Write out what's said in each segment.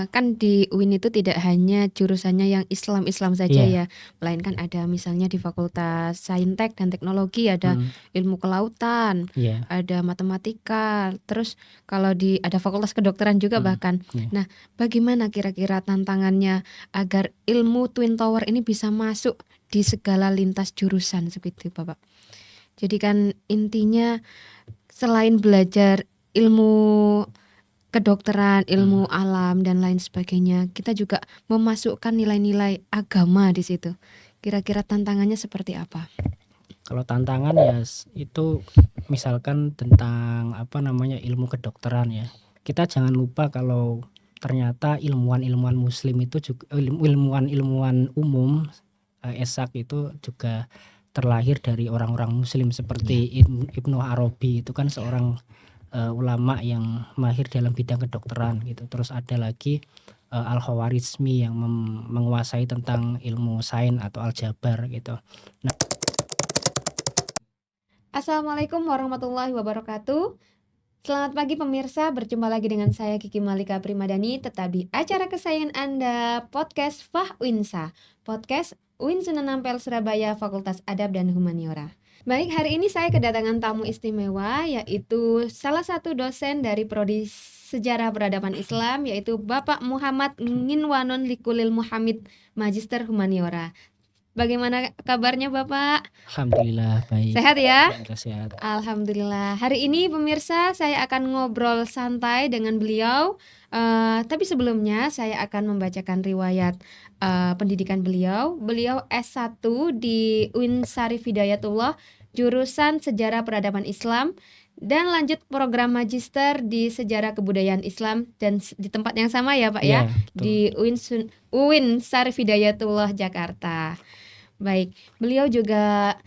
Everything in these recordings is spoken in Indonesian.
kan di UIN itu tidak hanya jurusannya yang Islam-Islam saja Iya. ya, melainkan ada misalnya di Fakultas Saintek dan Teknologi ada Mm, ilmu kelautan, iya. ada matematika, terus kalau ada Fakultas Kedokteran juga Mm, bahkan. iya. Nah, bagaimana kira-kira tantangannya agar ilmu Twin Tower ini bisa masuk di segala lintas jurusan seperti itu, Bapak? Jadi kan intinya selain belajar ilmu kedokteran, Mm. ilmu alam dan lain sebagainya, kita juga memasukkan nilai-nilai agama di situ. Kira-kira tantangannya seperti apa? Kalau tantangan ya itu misalkan tentang ilmu kedokteran ya. Kita jangan lupa kalau ternyata ilmuwan-ilmuwan muslim itu juga ilmuwan-ilmuwan umum esak itu juga terlahir dari orang-orang muslim Ya, seperti Ibnu Arabi itu kan ya. seorang ulama yang mahir dalam bidang kedokteran gitu. Terus ada lagi Al-Khawarizmi yang menguasai tentang ilmu sains atau aljabar gitu. Nah, Assalamualaikum warahmatullahi wabarakatuh. Selamat pagi pemirsa, berjumpa lagi dengan saya Kiki Malika Primadani, tetap di acara kesayangan Anda, podcast Fahwinsa, podcast UIN Sunan Ampel Surabaya, Fakultas Adab dan Humaniora. Baik, hari ini saya kedatangan tamu istimewa, yaitu salah satu dosen dari Prodi Sejarah Peradaban Islam, yaitu Bapak Muhammad Nginwanon Likulil Muhammad, Magister Humaniora. Bagaimana kabarnya Bapak? alhamdulillah baik. Sehat ya? Alhamdulillah sehat. Alhamdulillah. Hari ini pemirsa saya akan ngobrol santai dengan beliau. Tapi sebelumnya saya akan membacakan riwayat pendidikan beliau. Beliau S1 di UIN Syarif Hidayatullah, jurusan Sejarah Peradaban Islam, dan lanjut program magister di Sejarah Kebudayaan Islam dan di tempat yang sama ya Pak ya, Iya, betul. di UIN Syarif Hidayatullah Jakarta. Baik, beliau juga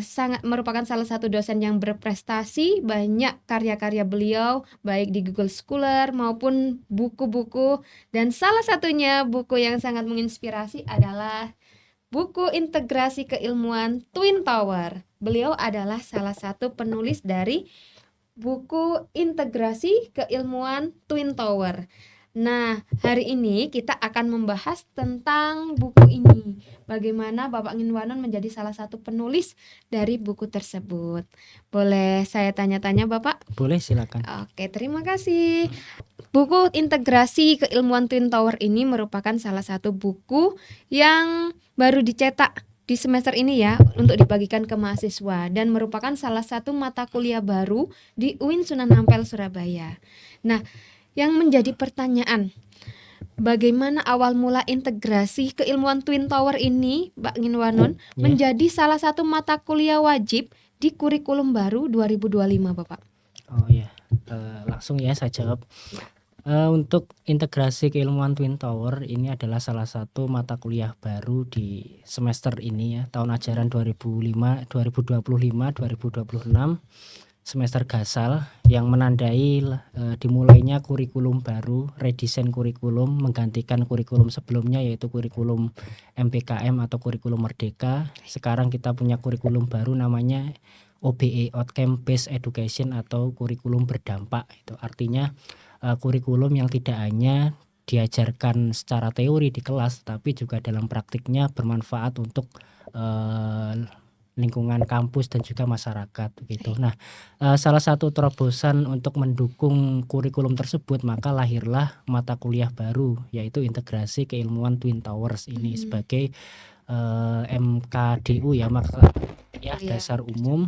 sangat merupakan salah satu dosen yang berprestasi. Banyak karya-karya beliau, baik di Google Scholar maupun buku-buku. Dan salah satunya buku yang sangat menginspirasi adalah buku Integrasi Keilmuan Twin Tower. Beliau adalah salah satu penulis dari buku Integrasi Keilmuan Twin Tower. Nah, hari ini kita akan membahas tentang buku ini. Bagaimana Bapak Nginwanon menjadi salah satu penulis dari buku tersebut. Boleh saya tanya-tanya Bapak? Boleh, silakan. Oke, terima kasih. Buku Integrasi Keilmuan Twin Tower ini merupakan salah satu buku yang baru dicetak di semester ini ya, untuk dibagikan ke mahasiswa dan merupakan salah satu mata kuliah baru di UIN Sunan Ampel Surabaya. Nah, yang menjadi pertanyaan, bagaimana awal mula integrasi keilmuan Twin Tower ini, Mbak Nginwanon, Ya. menjadi salah satu mata kuliah wajib di kurikulum baru 2025, Bapak? Oh ya, langsung ya saya jawab. Ya. Untuk integrasi keilmuan Twin Tower ini adalah salah satu mata kuliah baru di semester ini ya, tahun ajaran 2025-2026 semester gasal yang menandai dimulainya kurikulum baru, redesain kurikulum menggantikan kurikulum sebelumnya yaitu kurikulum MPKM atau kurikulum Merdeka. Sekarang kita punya kurikulum baru namanya OBE, Outcome Based Education atau kurikulum berdampak. Itu artinya kurikulum yang tidak hanya diajarkan secara teori di kelas tapi juga dalam praktiknya bermanfaat untuk lingkungan kampus dan juga masyarakat gitu. Nah, salah satu terobosan untuk mendukung kurikulum tersebut maka lahirlah mata kuliah baru yaitu Integrasi Keilmuan Twin Towers ini sebagai MKDU ya, maka ya dasar umum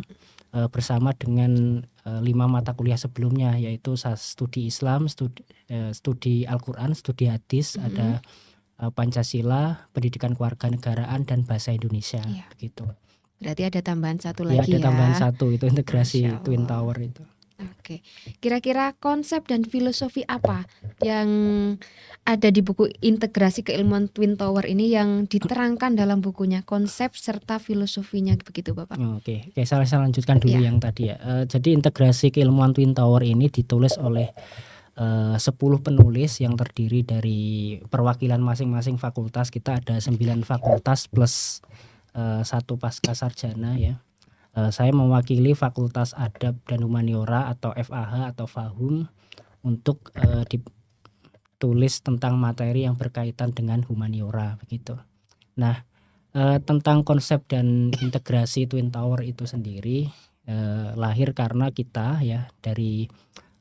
bersama dengan 5 mata kuliah sebelumnya yaitu studi Islam, studi Al-Quran, studi hadis, ada Pancasila, pendidikan kewarganegaraan dan bahasa Indonesia begitu. Berarti ada tambahan satu Ya, lagi ada tambahan ya. satu itu integrasi Masya Twin Allah. Tower itu. Oke, kira-kira konsep dan filosofi apa yang ada di buku Integrasi Keilmuan Twin Tower ini yang diterangkan dalam bukunya, konsep serta filosofinya begitu Bapak? Oke, saya lanjutkan dulu Ya. yang tadi ya. Jadi Integrasi Keilmuan Twin Tower ini ditulis oleh 10 penulis yang terdiri dari perwakilan masing-masing fakultas. Kita ada 9 fakultas plus 1 pasca sarjana ya. Saya mewakili Fakultas Adab dan Humaniora atau FAH atau FAHUM untuk tulis tentang materi yang berkaitan dengan humaniora begitu. Nah, tentang konsep dan integrasi Twin Tower itu sendiri lahir karena kita ya dari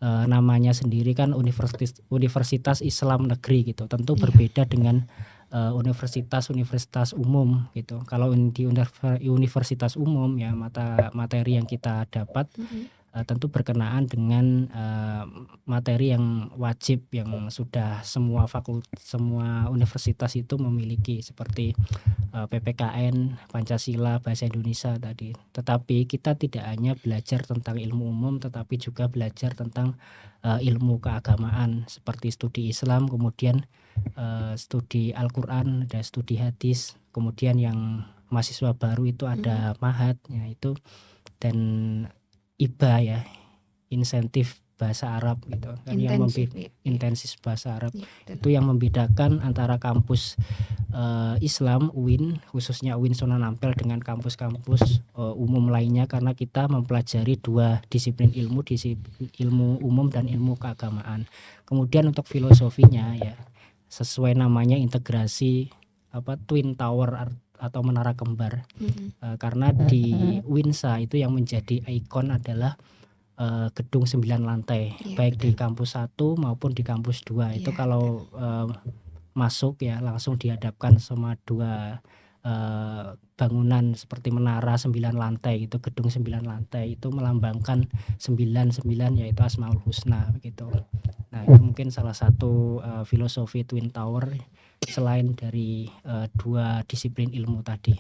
namanya sendiri kan Universitas Islam Negeri gitu. Tentu Iya. berbeda dengan universitas umum gitu. Kalau di universitas umum ya materi yang kita dapat tentu berkenaan dengan materi yang wajib yang sudah semua universitas itu memiliki seperti PPKN, Pancasila, Bahasa Indonesia tadi. Tetapi kita tidak hanya belajar tentang ilmu umum tetapi juga belajar tentang ilmu keagamaan seperti studi Islam, kemudian studi Al-Qur'an, ada studi hadis, kemudian yang mahasiswa baru itu ada mahat ya itu, dan IBA ya, insentif bahasa Arab gitu kan, yang intensif bahasa Arab. Itu yang membedakan antara kampus Islam UIN, khususnya UIN Sunan Ampel dengan kampus-kampus umum lainnya, karena kita mempelajari dua disiplin ilmu umum dan ilmu keagamaan. Kemudian untuk filosofinya ya sesuai namanya integrasi Twin Tower atau menara kembar. Karena di Winsa itu yang menjadi ikon adalah gedung 9 lantai, baik di kampus 1 maupun di kampus 2. Itu kalau masuk ya langsung dihadapkan sama dua bangunan seperti menara 9 lantai itu, gedung 9 lantai itu melambangkan 99 yaitu Asmaul Husna begitu. Nah, itu mungkin salah satu filosofi Twin Tower selain dari dua disiplin ilmu tadi.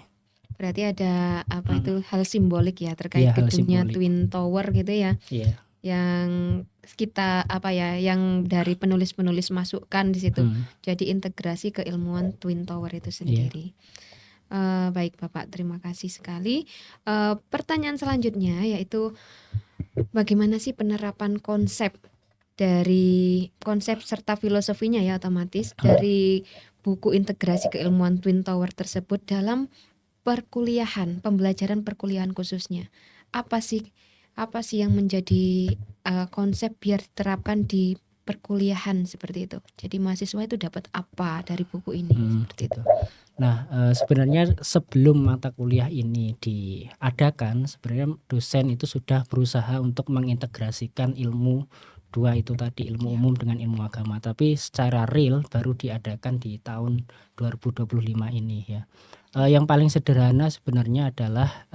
Berarti ada itu hal simbolik ya terkait gedungnya Twin Tower gitu ya. Iya. Yang kita yang dari penulis-penulis masukkan di situ. Jadi integrasi keilmuan Twin Tower itu sendiri. Baik Bapak, terima kasih sekali. Pertanyaan selanjutnya yaitu bagaimana sih penerapan konsep serta filosofinya ya otomatis dari buku integrasi keilmuan Twin Tower tersebut dalam pembelajaran perkuliahan khususnya. Apa sih yang menjadi konsep biar diterapkan di perkuliahan seperti itu? Jadi mahasiswa itu dapat apa dari buku ini seperti itu? Nah, sebenarnya sebelum mata kuliah ini diadakan, sebenarnya dosen itu sudah berusaha untuk mengintegrasikan ilmu dua itu tadi, ilmu umum dengan ilmu agama. Tapi secara real baru diadakan di tahun 2025 ini ya. Yang paling sederhana sebenarnya adalah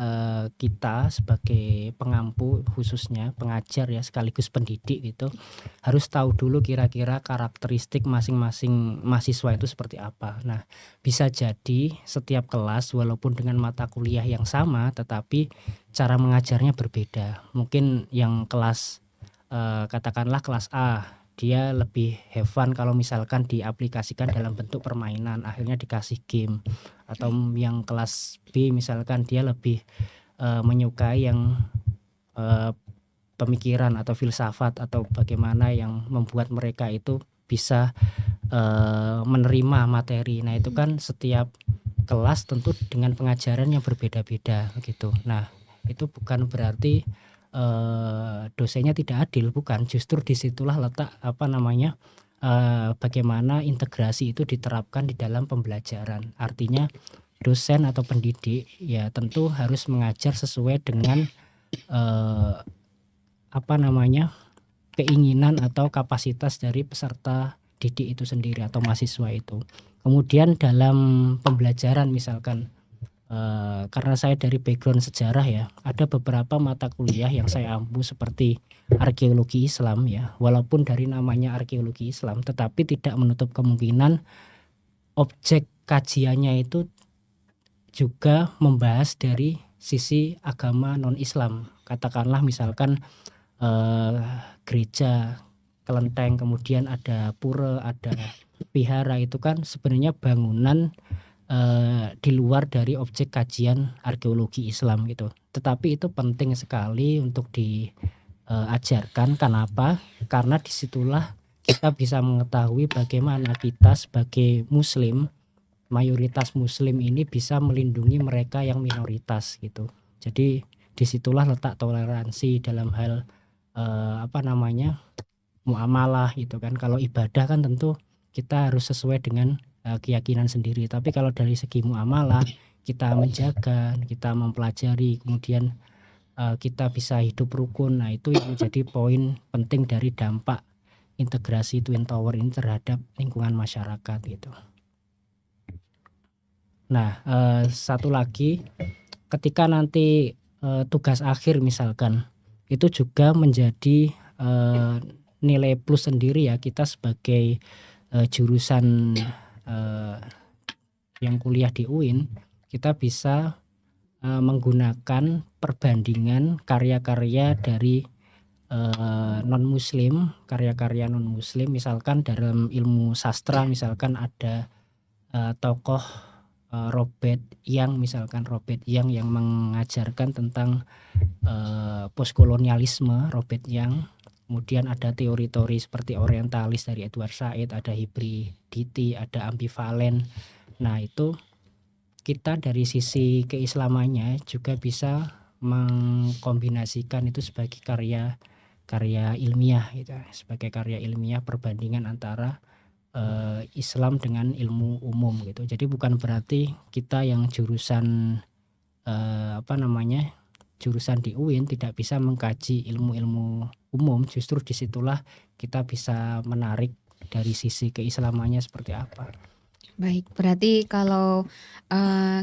kita sebagai pengampu, khususnya pengajar ya sekaligus pendidik gitu, harus tahu dulu kira-kira karakteristik masing-masing mahasiswa itu seperti apa. Nah, bisa jadi setiap kelas walaupun dengan mata kuliah yang sama tetapi cara mengajarnya berbeda. Mungkin yang kelas katakanlah kelas A, dia lebih have fun kalau misalkan diaplikasikan dalam bentuk permainan, akhirnya dikasih game. Atau yang kelas B misalkan dia lebih menyukai yang pemikiran atau filsafat atau bagaimana yang membuat mereka itu bisa menerima materi. Nah, itu kan setiap kelas tentu dengan pengajaran yang berbeda-beda gitu. Nah, itu bukan berarti dosennya tidak adil, bukan. Justru disitulah letak bagaimana integrasi itu diterapkan di dalam pembelajaran. Artinya dosen atau pendidik ya tentu harus mengajar sesuai dengan keinginan atau kapasitas dari peserta didik itu sendiri atau mahasiswa itu. Kemudian dalam pembelajaran misalkan karena saya dari background sejarah ya, ada beberapa mata kuliah yang saya ampu seperti arkeologi Islam ya. Walaupun dari namanya arkeologi Islam tetapi tidak menutup kemungkinan objek kajiannya itu juga membahas dari sisi agama non-Islam. Katakanlah misalkan gereja, kelenteng, kemudian ada pura, ada vihara, itu kan sebenarnya bangunan di luar dari objek kajian arkeologi Islam gitu. Tetapi itu penting sekali untuk diajarkan. Kenapa? Karena disitulah kita bisa mengetahui bagaimana kita sebagai muslim, mayoritas muslim ini bisa melindungi mereka yang minoritas gitu. Jadi disitulah letak toleransi dalam hal muamalah gitu kan. Kalau ibadah kan tentu kita harus sesuai dengan keyakinan sendiri. Tapi kalau dari segi muamalah, kita menjaga, kita mempelajari, kemudian kita bisa hidup rukun. Nah, itu yang menjadi poin penting dari dampak integrasi Twin Tower ini terhadap lingkungan masyarakat gitu. Nah, satu lagi, ketika nanti tugas akhir misalkan, itu juga menjadi nilai plus sendiri ya, kita sebagai jurusan yang kuliah di UIN, kita bisa menggunakan perbandingan karya-karya dari non-muslim, karya-karya non-muslim. Misalkan dalam ilmu sastra, misalkan ada tokoh Robert Young, misalkan Robert Young yang mengajarkan tentang postkolonialisme, Robert Young. Kemudian ada teori-teori seperti orientalis dari Edward Said, ada hibridity, ada ambivalen. Nah, itu kita dari sisi keislamannya juga bisa mengkombinasikan itu sebagai karya ilmiah gitu, sebagai karya ilmiah, perbandingan antara Islam dengan ilmu umum gitu. Jadi bukan berarti kita yang jurusan jurusan di UIN tidak bisa mengkaji ilmu-ilmu umum. Justru disitulah kita bisa menarik dari sisi keislamannya seperti apa. Baik, berarti kalau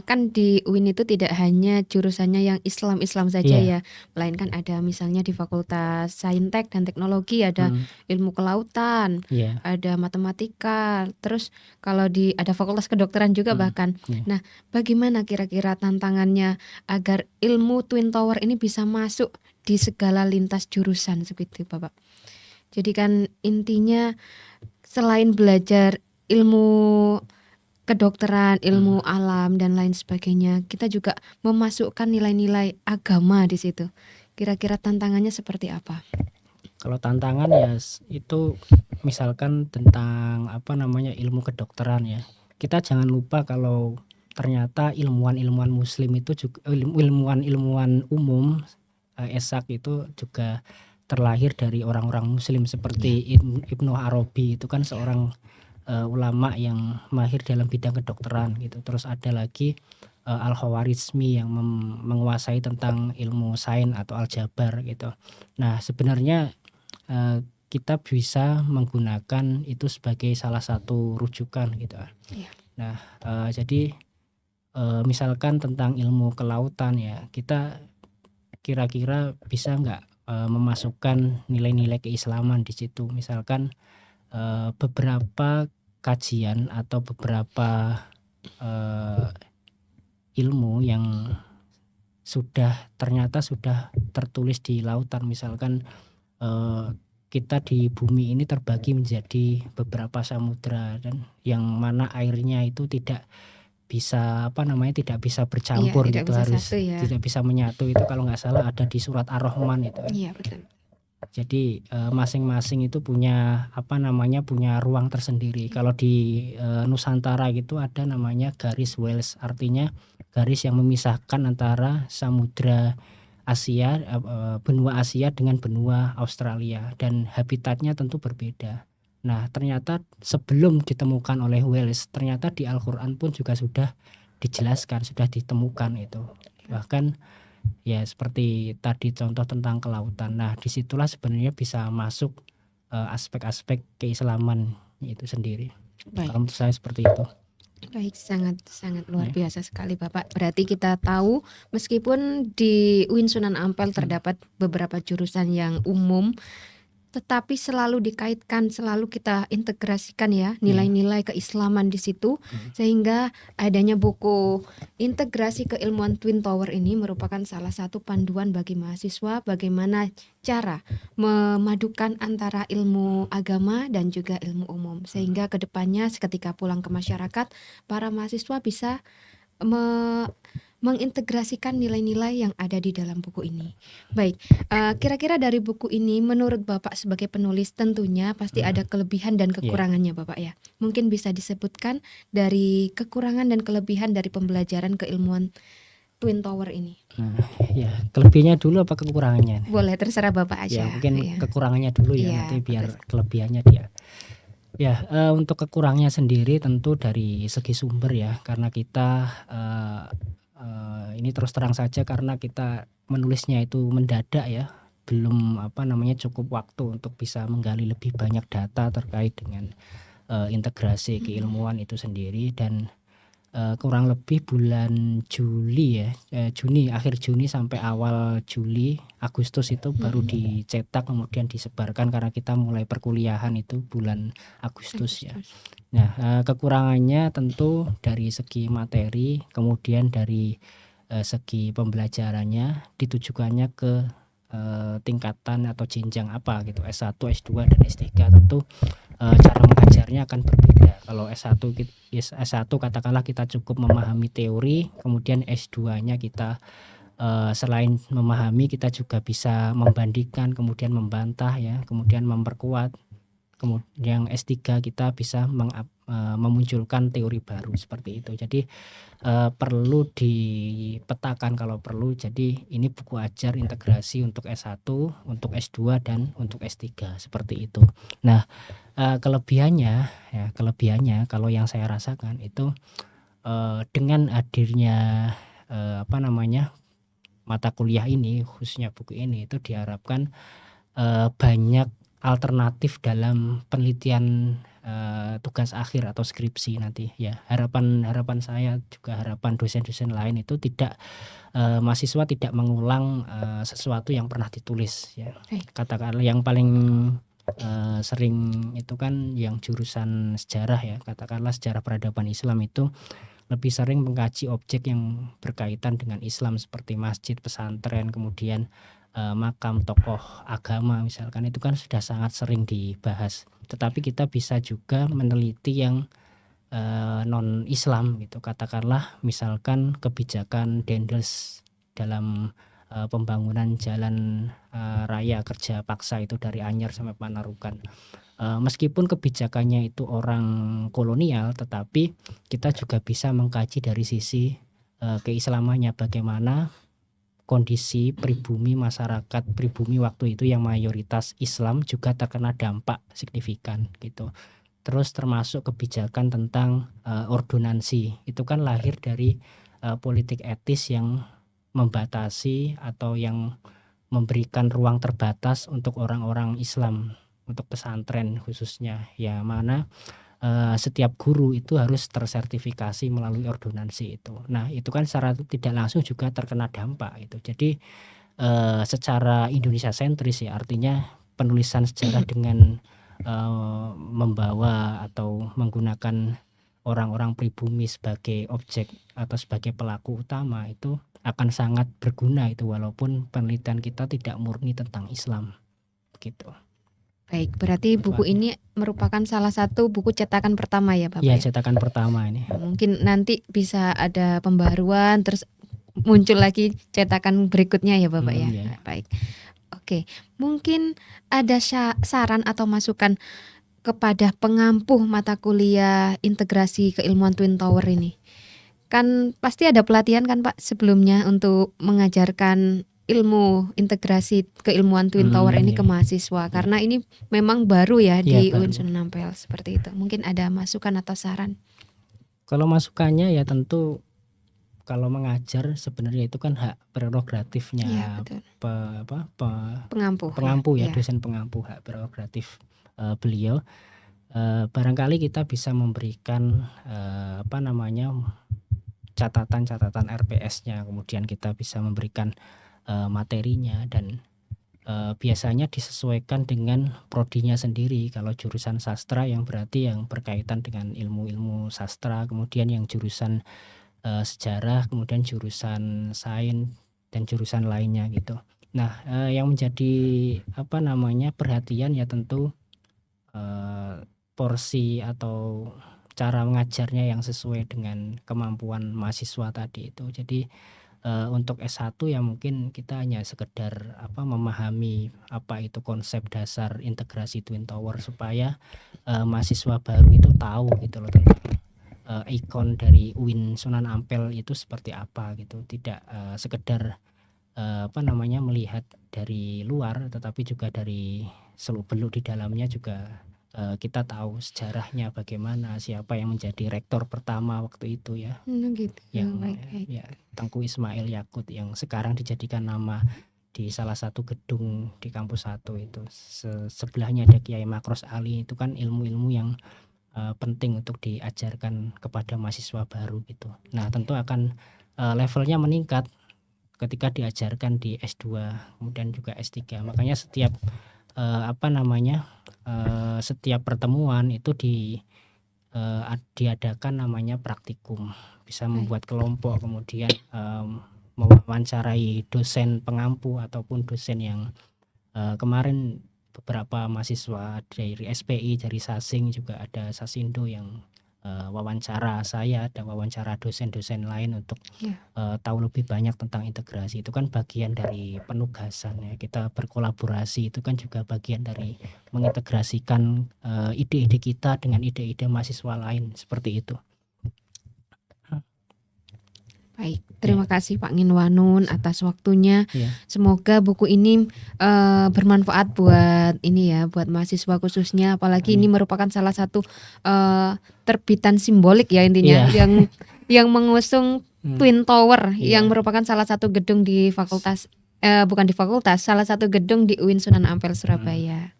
kan di UIN itu tidak hanya jurusannya yang Islam saja Iya. ya, melainkan ada misalnya di Fakultas Saintek dan Teknologi ada ilmu kelautan, Iya. ada matematika, terus kalau ada Fakultas Kedokteran juga bahkan. Iya. Nah, bagaimana kira-kira tantangannya agar ilmu Twin Tower ini bisa masuk di segala lintas jurusan seperti itu, Bapak? Jadi kan intinya selain belajar ilmu kedokteran, ilmu alam dan lain sebagainya, kita juga memasukkan nilai-nilai agama di situ. Kira-kira tantangannya seperti apa? Kalau tantangan ya itu misalkan tentang ilmu kedokteran ya. Kita jangan lupa kalau ternyata ilmuwan-ilmuwan muslim itu juga ilmuwan-ilmuwan umum esak itu juga terlahir dari orang-orang muslim seperti Ibnu Arabi, itu kan seorang ulama yang mahir dalam bidang kedokteran gitu. Terus ada lagi Al-Khawarizmi yang menguasai tentang ilmu sains atau aljabar gitu. Nah, sebenarnya kita bisa menggunakan itu sebagai salah satu rujukan gitu. Nah, jadi misalkan tentang ilmu kelautan ya, kita kira-kira bisa nggak memasukkan nilai-nilai keislaman di situ. Misalkan beberapa kajian atau beberapa ilmu yang ternyata sudah tertulis di lautan. Misalkan kita di bumi ini terbagi menjadi beberapa samudra, dan yang mana airnya itu tidak bisa tidak bisa bercampur tidak gitu, bisa harus satu ya. tidak bisa menyatu. Itu kalau nggak salah ada di surat Ar-Rahman itu. Iya, betul. Jadi masing-masing itu punya punya ruang tersendiri. Kalau di Nusantara gitu ada namanya garis Wells, artinya garis yang memisahkan antara samudra Asia, benua Asia dengan benua Australia, dan habitatnya tentu berbeda. Nah, ternyata sebelum ditemukan oleh Wells, ternyata di Al-Qur'an pun juga sudah dijelaskan, sudah ditemukan itu. Bahkan ya seperti tadi contoh tentang kelautan. Nah, disitulah sebenarnya bisa masuk aspek-aspek keislaman itu sendiri. Kalau menurut saya seperti itu. Baik, sangat luar biasa sekali Bapak. Berarti kita tahu meskipun di UIN Sunan Ampel terdapat beberapa jurusan yang umum, tetapi selalu dikaitkan, selalu kita integrasikan ya nilai-nilai keislaman di situ, sehingga adanya buku integrasi keilmuan Twin Tower ini merupakan salah satu panduan bagi mahasiswa bagaimana cara memadukan antara ilmu agama dan juga ilmu umum, sehingga kedepannya ketika pulang ke masyarakat, para mahasiswa bisa mengintegrasikan nilai-nilai yang ada di dalam buku ini. Baik, kira-kira dari buku ini menurut Bapak sebagai penulis tentunya pasti ada kelebihan dan kekurangannya Bapak ya. Mungkin bisa disebutkan dari kekurangan dan kelebihan dari pembelajaran keilmuan Twin Tower ini. Nah, ya kelebihannya dulu apa kekurangannya? Boleh, terserah Bapak aja. Ya mungkin kekurangannya dulu ya, nanti biar betul. kelebihannya dia. Ya, untuk kekurangnya sendiri tentu dari segi sumber ya, karena kita, ini terus terang saja karena kita menulisnya itu mendadak ya, belum cukup waktu untuk bisa menggali lebih banyak data terkait dengan, integrasi keilmuan itu sendiri dan kurang lebih bulan Juli ya, Juni, akhir Juni sampai awal Juli, Agustus itu baru dicetak kemudian disebarkan karena kita mulai perkuliahan itu bulan Agustus ya. Nah, kekurangannya tentu dari segi materi, kemudian dari segi pembelajarannya ditujukannya ke tingkatan atau jenjang apa gitu, S1, S2 dan S3 tentu cara mengajarnya akan berbeda. Kalau S1 katakanlah kita cukup memahami teori, kemudian S2-nya kita selain memahami kita juga bisa membandingkan, kemudian membantah ya, kemudian memperkuat. Kemudian S3 kita bisa memunculkan teori baru seperti itu. Jadi perlu dipetakan kalau perlu. Jadi ini buku ajar integrasi untuk S1, untuk S2 dan untuk S3 seperti itu. Nah, kelebihannya kalau yang saya rasakan itu dengan hadirnya mata kuliah ini, khususnya buku ini, itu diharapkan banyak alternatif dalam penelitian tugas akhir atau skripsi nanti ya. Harapan saya juga harapan dosen-dosen lain itu tidak mahasiswa tidak mengulang sesuatu yang pernah ditulis ya. Katakanlah yang paling sering itu kan yang jurusan sejarah ya, katakanlah sejarah peradaban Islam itu lebih sering mengkaji objek yang berkaitan dengan Islam seperti masjid, pesantren, kemudian makam tokoh agama misalkan, itu kan sudah sangat sering dibahas. Tetapi kita bisa juga meneliti yang non Islam gitu, katakanlah misalkan kebijakan Dendels dalam pembangunan jalan raya kerja paksa itu dari Anyer sampai Panarukan. Meskipun kebijakannya itu orang kolonial, tetapi kita juga bisa mengkaji dari sisi keislamannya, bagaimana kondisi pribumi masyarakat pribumi waktu itu yang mayoritas Islam juga terkena dampak signifikan gitu. Terus termasuk kebijakan tentang ordonansi, itu kan lahir dari politik etis yang membatasi atau yang memberikan ruang terbatas untuk orang-orang Islam, untuk pesantren khususnya ya, mana setiap guru itu harus tersertifikasi melalui ordonansi itu. Nah, itu kan secara tidak langsung juga terkena dampak itu. Jadi secara Indonesia sentris ya, artinya penulisan sejarah dengan membawa atau menggunakan orang-orang pribumi sebagai objek atau sebagai pelaku utama itu akan sangat berguna itu, walaupun penelitian kita tidak murni tentang Islam gitu. Baik, berarti buku ini merupakan salah satu buku cetakan pertama ya Bapak? Iya, cetakan pertama ini. Mungkin nanti bisa ada pembaruan, terus muncul lagi cetakan berikutnya ya Bapak ya? Iya. Baik, oke. Mungkin ada saran atau masukan kepada pengampu mata kuliah integrasi keilmuan Twin Tower ini? Kan pasti ada pelatihan kan Pak sebelumnya untuk mengajarkan ilmu integrasi keilmuan Twin Tower ini ke mahasiswa, karena ini memang baru ya di UIN Sunan Ampel seperti itu. Mungkin ada masukan atau saran? Kalau masukannya ya tentu kalau mengajar sebenarnya itu kan hak prerogatifnya pengampu ya, dosen pengampu, hak prerogatif beliau. Barangkali kita bisa memberikan catatan RPS-nya, kemudian kita bisa memberikan materinya, dan biasanya disesuaikan dengan prodinya sendiri. Kalau jurusan sastra yang berarti yang berkaitan dengan ilmu-ilmu sastra, kemudian yang jurusan sejarah, kemudian jurusan sains dan jurusan lainnya gitu. Nah, yang menjadi perhatian ya tentu porsi atau cara mengajarnya yang sesuai dengan kemampuan mahasiswa tadi itu. Jadi untuk S1 ya mungkin kita hanya sekedar memahami apa itu konsep dasar integrasi Twin Tower, supaya mahasiswa baru itu tahu gitu loh tentang ikon dari UIN Sunan Ampel itu seperti apa gitu. Tidak sekedar melihat dari luar, tetapi juga dari seluk beluk di dalamnya juga kita tahu sejarahnya bagaimana, siapa yang menjadi rektor pertama waktu itu ya, Gitu. yang Baik. ya Tengku Ismail Yakut yang sekarang dijadikan nama di salah satu gedung di kampus 1 itu. Sebelahnya ada Kiai Makros Ali, itu kan ilmu-ilmu yang penting untuk diajarkan kepada mahasiswa baru gitu. Nah, tentu akan levelnya meningkat ketika diajarkan di S2 kemudian juga S3. Makanya setiap setiap pertemuan itu diadakan namanya praktikum, bisa membuat kelompok, kemudian mewawancarai dosen pengampu ataupun dosen yang kemarin beberapa mahasiswa dari SPI, dari Sasing, juga ada Sasindo yang wawancara saya, ada wawancara dosen-dosen lain untuk tahu lebih banyak tentang integrasi. Itu kan bagian dari penugasan ya, kita berkolaborasi, itu kan juga bagian dari mengintegrasikan ide-ide kita dengan ide-ide mahasiswa lain, seperti itu. Baik, terima kasih Pak Nginwanun atas waktunya. Semoga buku ini bermanfaat buat buat mahasiswa khususnya, apalagi ini merupakan salah satu terbitan simbolik ya intinya, yang mengusung Twin Tower, yang merupakan salah satu gedung di fakultas, salah satu gedung di UIN Sunan Ampel Surabaya.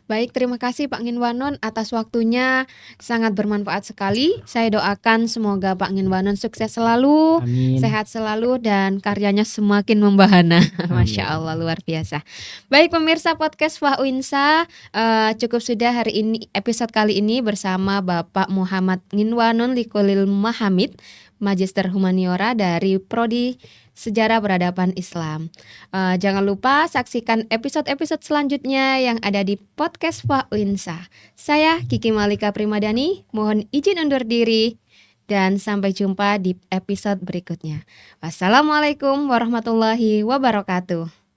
Baik, terima kasih Pak Nginwanun atas waktunya, sangat bermanfaat sekali. Saya doakan semoga Pak Nginwanun sukses selalu, sehat selalu, dan karyanya semakin membahana. Masya Allah, luar biasa. Baik pemirsa podcast Fah-Uinsa, cukup sudah hari ini episode kali ini bersama Bapak Muhammad Nginwanun Likolil Mahamid, Magister Humaniora dari Prodi Sejarah Peradaban Islam. Jangan lupa saksikan episode-episode selanjutnya yang ada di podcast Fah-Uinsa. Saya Kiki Malika Primadani, mohon izin undur diri dan sampai jumpa di episode berikutnya. Wassalamualaikum warahmatullahi wabarakatuh.